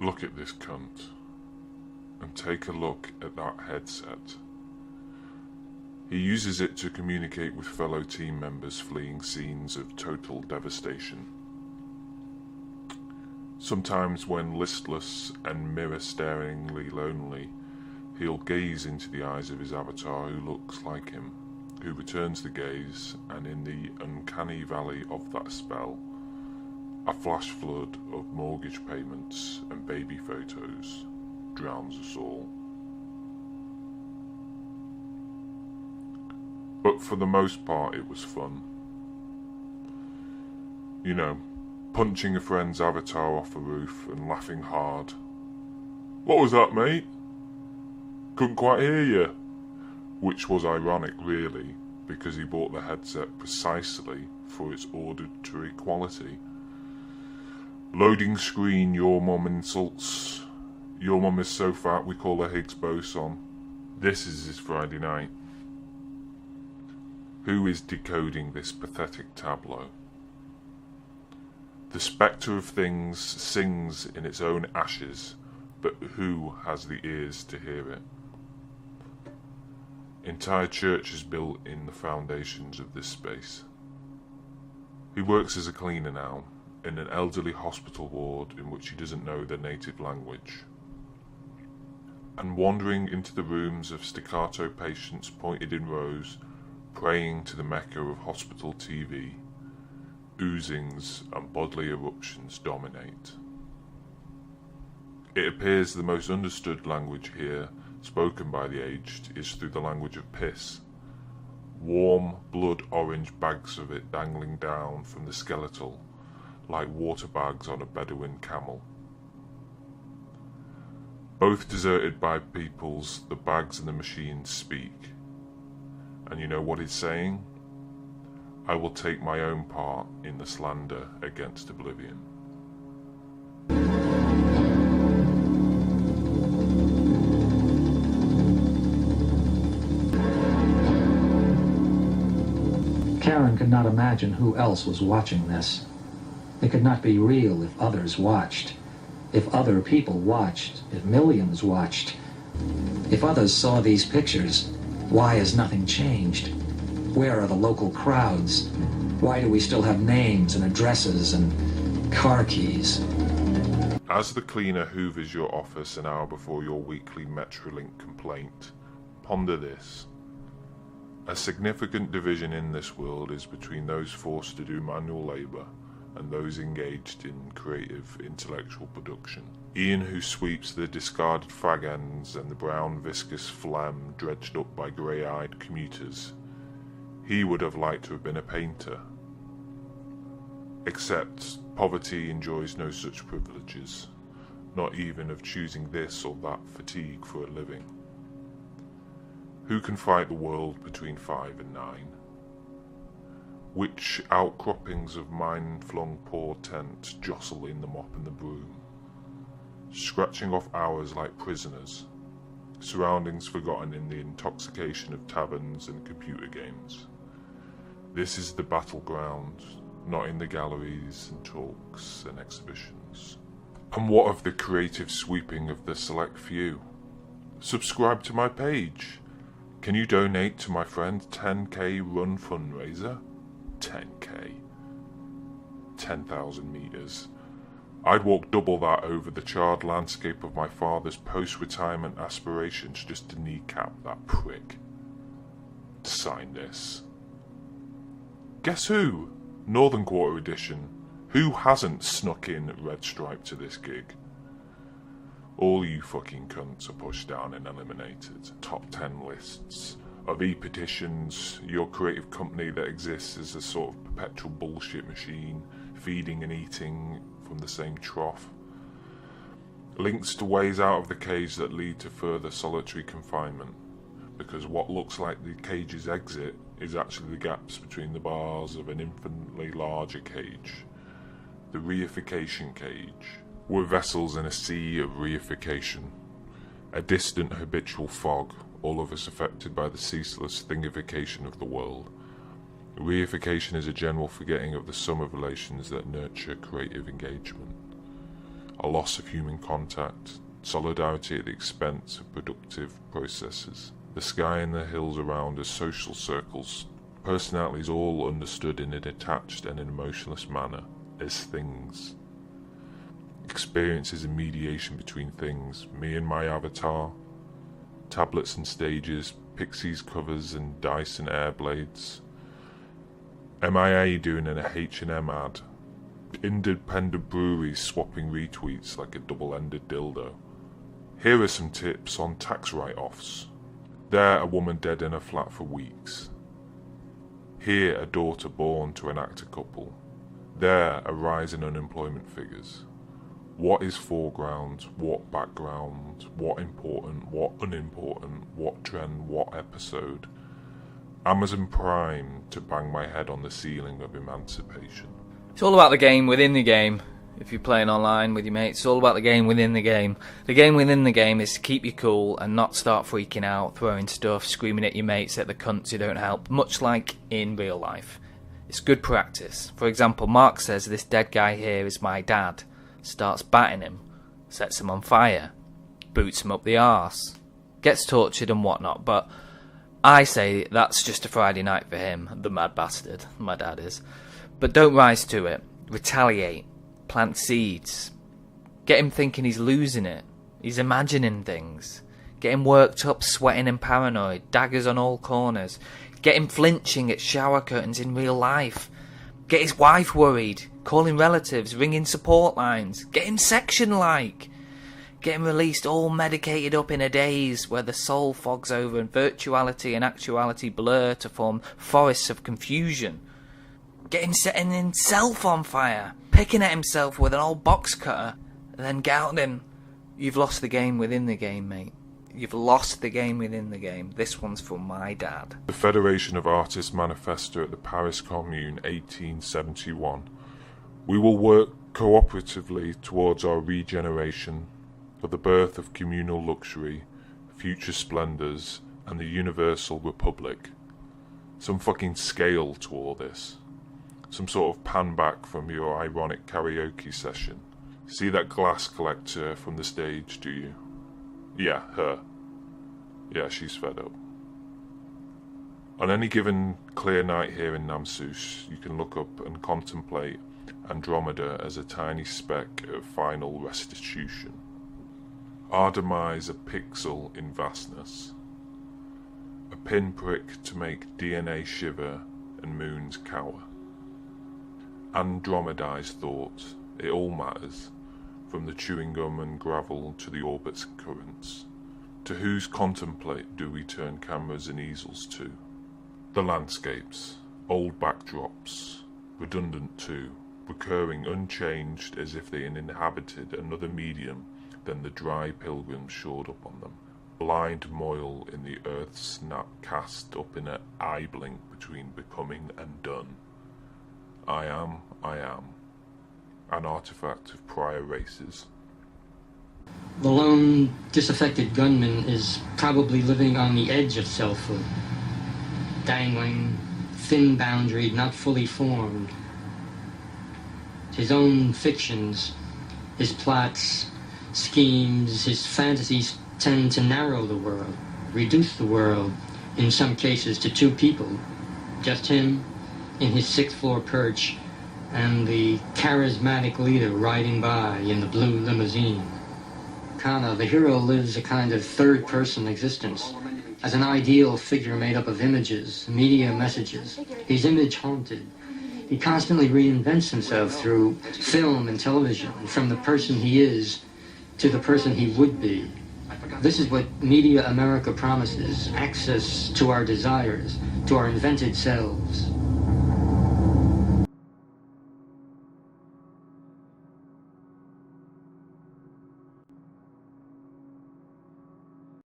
Look at this cunt. And take a look at that headset. He uses it to communicate with fellow team members fleeing scenes of total devastation. Sometimes when listless and mirror-staringly lonely, he'll gaze into the eyes of his avatar who looks like him, who returns the gaze, and in the uncanny valley of that spell, a flash flood of mortgage payments and baby photos drowns us all. But for the most part it was fun. You know, punching a friend's avatar off a roof and laughing hard. "What was that, mate? Couldn't quite hear you." Which was ironic really, because he bought the headset precisely for its auditory quality. Loading screen, your mum insults. Your mum is so fat we call her Higgs boson. This is his Friday night. Who is decoding this pathetic tableau? The spectre of things sings in its own ashes, but who has the ears to hear it? Entire churches built in the foundations of this space. He works as a cleaner now, in an elderly hospital ward in which he doesn't know their native language. And wandering into the rooms of staccato patients pointed in rows, praying to the mecca of hospital TV, oozings and bodily eruptions dominate. It appears the most understood language here, spoken by the aged, is through the language of piss. Warm, blood-orange bags of it dangling down from the skeletal, like water bags on a Bedouin camel. Both deserted by peoples, the bags and the machines speak. And you know what it's saying? I will take my own part in the slander against oblivion. Karen could not imagine who else was watching this. It could not be real if others watched. If other people watched, if millions watched. If others saw these pictures, why has nothing changed? Where are the local crowds? Why do we still have names and addresses and car keys? As the cleaner hoovers your office an hour before your weekly Metrolink complaint, ponder this. A significant division in this world is between those forced to do manual labour and those engaged in creative intellectual production. Ian, who sweeps the discarded fag ends and the brown viscous phlegm dredged up by grey-eyed commuters, he would have liked to have been a painter. Except poverty enjoys no such privileges, not even of choosing this or that fatigue for a living. Who can fight the world between 5 and 9? Which outcroppings of mind-flung portent jostle in the mop and the broom, scratching off hours like prisoners, surroundings forgotten in the intoxication of taverns and computer games. This is the battleground, not in the galleries and talks and exhibitions. And what of the creative sweeping of the select few? Subscribe to my page. Can you donate to my friend 10k run fundraiser? 10k. 10,000 metres. I'd walk double that over the charred landscape of my father's post-retirement aspirations just to kneecap that prick. Sign this. Guess who? Northern Quarter Edition. Who hasn't snuck in Red Stripe to this gig? All you fucking cunts are pushed down and eliminated. Top 10 lists of e-petitions, your creative company that exists as a sort of perpetual bullshit machine, feeding and eating from the same trough. Links to ways out of the cage that lead to further solitary confinement, because what looks like the cage's exit is actually the gaps between the bars of an infinitely larger cage, the reification cage. We're vessels in a sea of reification, a distant habitual fog, all of us affected by the ceaseless thingification of the world. Reification is a general forgetting of the sum of relations that nurture creative engagement. a loss of human contact, solidarity at the expense of productive processes. The sky and the hills around us, social circles, personalities all understood in a detached and an emotionless manner as things. Experiences and mediation between things, me and my avatar, tablets and stages, Pixies covers and dice and air blades, MIA doing an H&M ad, independent breweries swapping retweets like a double-ended dildo. Here are some tips on tax write-offs. There, a woman dead in a flat for weeks. Here, a daughter born to an actor couple. There, a rise in unemployment figures. What is foreground, what background, what important, what unimportant, what trend, what episode. Amazon Prime to bang my head on the ceiling of emancipation. It's all about the game within the game. If you're playing online with your mates, it's all about the game within the game. The game within the game is to keep you cool and not start freaking out, throwing stuff, screaming at your mates at the cunts who don't help, much like in real life. It's good practice. For example, Mark says this dead guy here is my dad. Starts batting him, sets him on fire, boots him up the arse, gets tortured and whatnot, but I say that's just a Friday night for him, the mad bastard, my dad is. But don't rise to it, retaliate, plant seeds, get him thinking he's losing it, he's imagining things, get him worked up, sweating and paranoid, daggers on all corners, get him flinching at shower curtains in real life, get his wife worried, calling relatives, ringing support lines, get him section-like, get him released all medicated up in a daze where the soul fogs over and virtuality and actuality blur to form forests of confusion. Get him setting himself on fire, picking at himself with an old box cutter, and then gouting. You've lost the game within the game, mate. You've lost the game within the game. This one's for my dad. The Federation of Artists Manifesto at the Paris Commune, 1871. We will work cooperatively towards our regeneration, for the birth of communal luxury, future splendours, and the universal republic. Some fucking scale to all this. Some sort of pan back from your ironic karaoke session. See that glass collector from the stage, do you? Yeah, her. Yeah, she's fed up. On any given clear night here in Namsos, you can look up and contemplate Andromeda as a tiny speck of final restitution. Our demise a pixel in vastness. A pinprick to make DNA shiver and moons cower. Andromeda's thought, it all matters, from the chewing gum and gravel to the orbit's currents. To whose contemplate do we turn cameras and easels to? The landscapes, old backdrops, redundant too, recurring unchanged as if they had inhabited another medium than the dry pilgrims shored up on them. Blind moil in the earth's snap cast up in an eyeblink between becoming and done. I am, an artifact of prior races. The lone, disaffected gunman is probably living on the edge of selfhood, dangling, thin-boundaried, not fully formed. His own fictions, his plots, schemes, his fantasies tend to narrow the world, reduce the world, in some cases, to two people, just him in his sixth-floor perch, and the charismatic leader riding by in the blue limousine. Kana, the hero, lives a kind of third-person existence, as an ideal figure made up of images, media messages. He's image-haunted. He constantly reinvents himself through film and television, from the person he is to the person he would be. This is what Media America promises, access to our desires, to our invented selves.